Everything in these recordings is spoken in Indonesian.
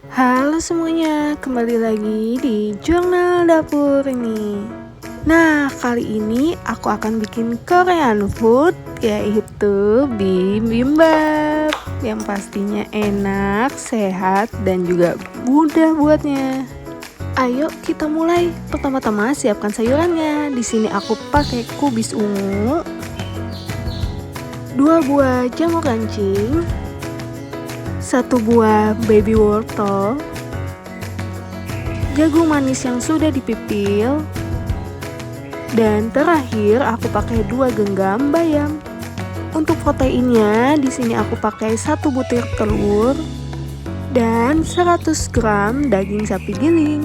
Halo semuanya, kembali lagi di Jurnal Dapur ini. Nah, kali ini aku akan bikin Korean food, yaitu bibimbap, yang pastinya enak, sehat, dan juga mudah buatnya. Ayo kita mulai. Pertama-tama siapkan sayurannya. Di sini aku pakai kubis ungu, 2 buah jamur kancing, 1 buah baby wortel, jagung manis yang sudah dipipil, dan terakhir aku pakai 2 genggam bayam. Untuk proteinnya di sini aku pakai 1 butir telur dan 100 gram daging sapi giling.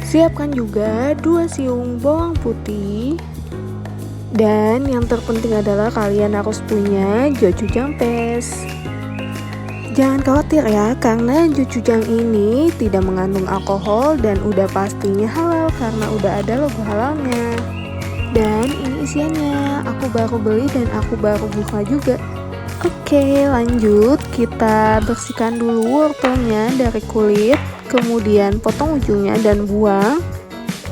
Siapkan juga 2 siung bawang putih. Dan yang terpenting adalah kalian harus punya gochujang paste. Jangan khawatir ya, karena gochujang ini tidak mengandung alkohol dan udah pastinya halal karena udah ada logo halalnya. Dan ini isiannya, aku baru beli dan aku baru buka juga. Oke, lanjut kita bersihkan dulu wortelnya dari kulit, kemudian potong ujungnya dan buang.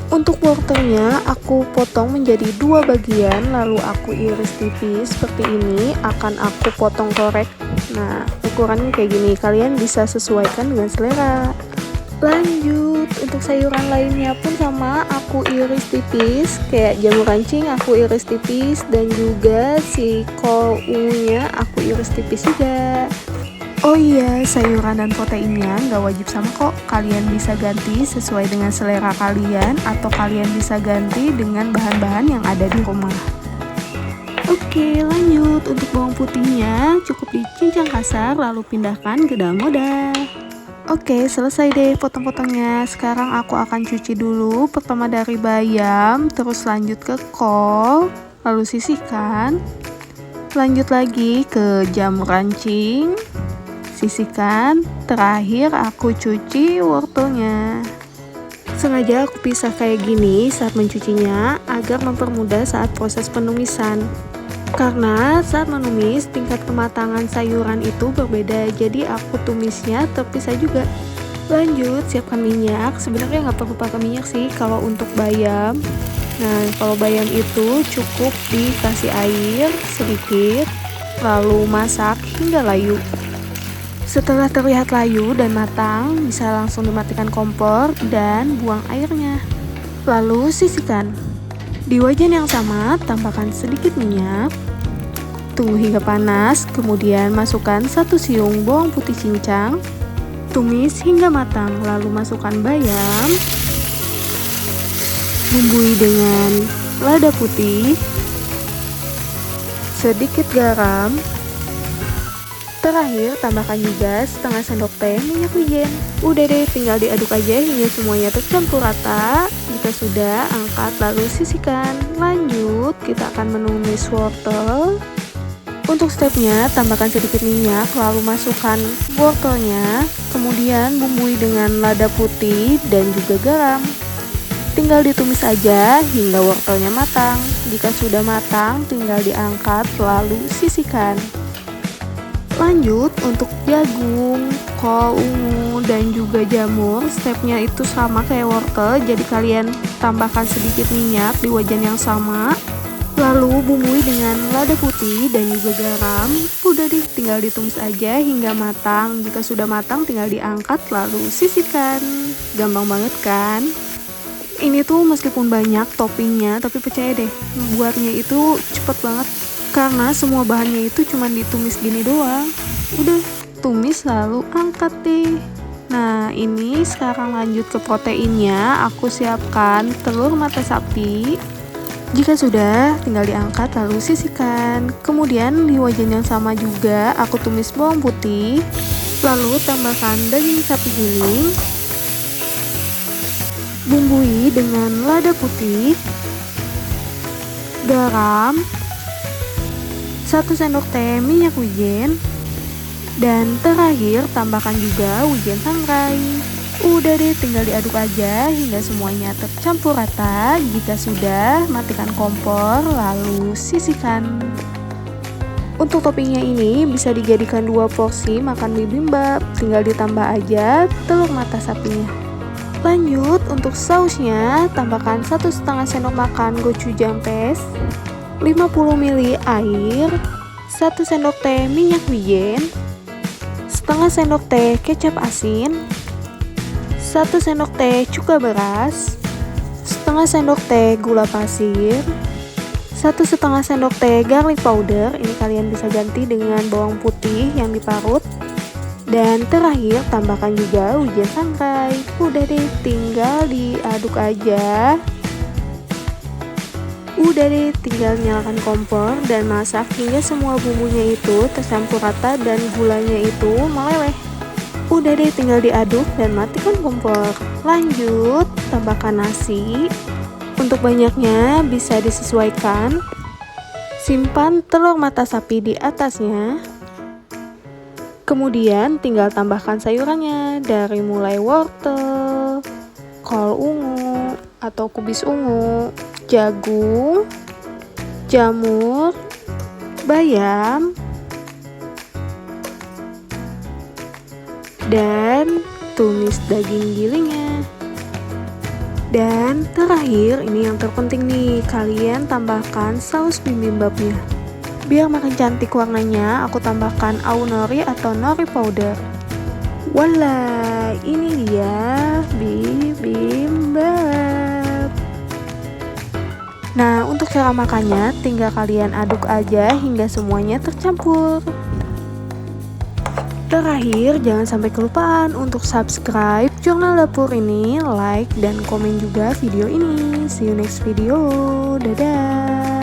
Untuk wortelnya aku potong menjadi 2 bagian, lalu aku iris tipis seperti ini, akan aku potong korek. Nah, ukurannya kayak gini, kalian bisa sesuaikan dengan selera. Lanjut, untuk sayuran lainnya pun sama, aku iris tipis, kayak jamur kancing aku iris tipis, dan juga si kol ungunya aku iris tipis juga. Oh iya, sayuran dan proteinnya nggak wajib sama kok. Kalian bisa ganti sesuai dengan selera kalian, atau kalian bisa ganti dengan bahan-bahan yang ada di rumah. Oke, lanjut. Untuk bawang putihnya cukup dicincang kasar lalu pindahkan ke dalam wadah. Oke, selesai deh potong-potongnya. Sekarang aku akan cuci dulu. Pertama dari bayam, terus lanjut ke kol, lalu sisihkan. Lanjut lagi ke jamur kancing, sisihkan. Terakhir aku cuci wortelnya. Sengaja aku pisah kayak gini saat mencucinya agar mempermudah saat proses penumisan. Karena saat menumis tingkat kematangan sayuran itu berbeda, jadi aku tumisnya terpisah juga. Lanjut, siapkan minyak. Sebenarnya nggak perlu pakai minyak sih kalau untuk bayam. Nah, kalau bayam itu cukup dikasih air sedikit, lalu masak hingga layu. Setelah terlihat layu dan matang, bisa langsung dimatikan kompor dan buang airnya. Lalu sisihkan. Di wajan yang sama, tambahkan sedikit minyak. Tunggu hingga panas, kemudian masukkan 1 siung bawang putih cincang. Tumis hingga matang, lalu masukkan bayam. Bumbui dengan lada putih, sedikit garam. Terakhir, tambahkan juga setengah sendok teh minyak wijen. Udah deh, tinggal diaduk aja hingga semuanya tercampur rata. Jika sudah, angkat lalu sisihkan. Lanjut, kita akan menumis wortel. Untuk stepnya, tambahkan sedikit minyak, lalu masukkan wortelnya. Kemudian bumbui dengan lada putih dan juga garam. Tinggal ditumis aja hingga wortelnya matang. Jika sudah matang, tinggal diangkat lalu sisihkan. Lanjut, untuk jagung, kol ungu, dan juga jamur, stepnya itu sama kayak wortel, jadi kalian tambahkan sedikit minyak di wajan yang sama, lalu bumbui dengan lada putih dan juga garam. Udah deh, tinggal ditumis aja hingga matang. Jika sudah matang, tinggal diangkat lalu sisihkan. Gampang banget kan? Ini tuh meskipun banyak toppingnya, tapi percaya deh, buatnya itu cepet banget. Karena semua bahannya itu cuma ditumis gini doang. Udah, tumis lalu angkat deh. Nah, ini sekarang lanjut ke proteinnya. Aku siapkan telur mata sapi. Jika sudah, tinggal diangkat lalu sisihkan. Kemudian di wajan yang sama juga aku tumis bawang putih. Lalu tambahkan daging sapi giling. Bumbui dengan lada putih, garam, 1 sendok teh minyak wijen, dan terakhir tambahkan juga wijen sangrai. Udah deh, tinggal diaduk aja hingga semuanya tercampur rata. Jika sudah, matikan kompor lalu sisihkan. Untuk toppingnya ini bisa dijadikan 2 porsi makan bibimbap, tinggal ditambah aja telur mata sapinya. Lanjut, untuk sausnya tambahkan 1,5 sendok makan gochujang paste, 50 ml air, 1 sendok teh minyak wijen, setengah sendok teh kecap asin, 1 sendok teh cuka beras, setengah sendok teh gula pasir, 1,5 sendok teh garlic powder, ini kalian bisa ganti dengan bawang putih yang diparut. Dan terakhir tambahkan juga wijen sangrai. Udah deh, tinggal diaduk aja. Udah deh, tinggal nyalakan kompor dan masak hingga semua bumbunya itu tercampur rata dan gulanya itu meleleh. Udah deh, tinggal diaduk dan matikan kompor. Lanjut, tambahkan nasi. Untuk banyaknya bisa disesuaikan. Simpan telur mata sapi di atasnya. Kemudian tinggal tambahkan sayurannya dari mulai wortel, kol ungu atau kubis ungu, jagung, jamur, bayam, dan tumis daging gilingnya. Dan terakhir, ini yang terpenting nih, kalian tambahkan saus bibimbapnya. Biar makin cantik warnanya, aku tambahkan au nori atau nori powder. Wala, ini dia bibimbap. Nah, untuk cara makannya tinggal kalian aduk aja hingga semuanya tercampur. Terakhir, jangan sampai kelupaan untuk subscribe Jurnal Dapur ini, like dan komen juga video ini. See you next video. Dadah.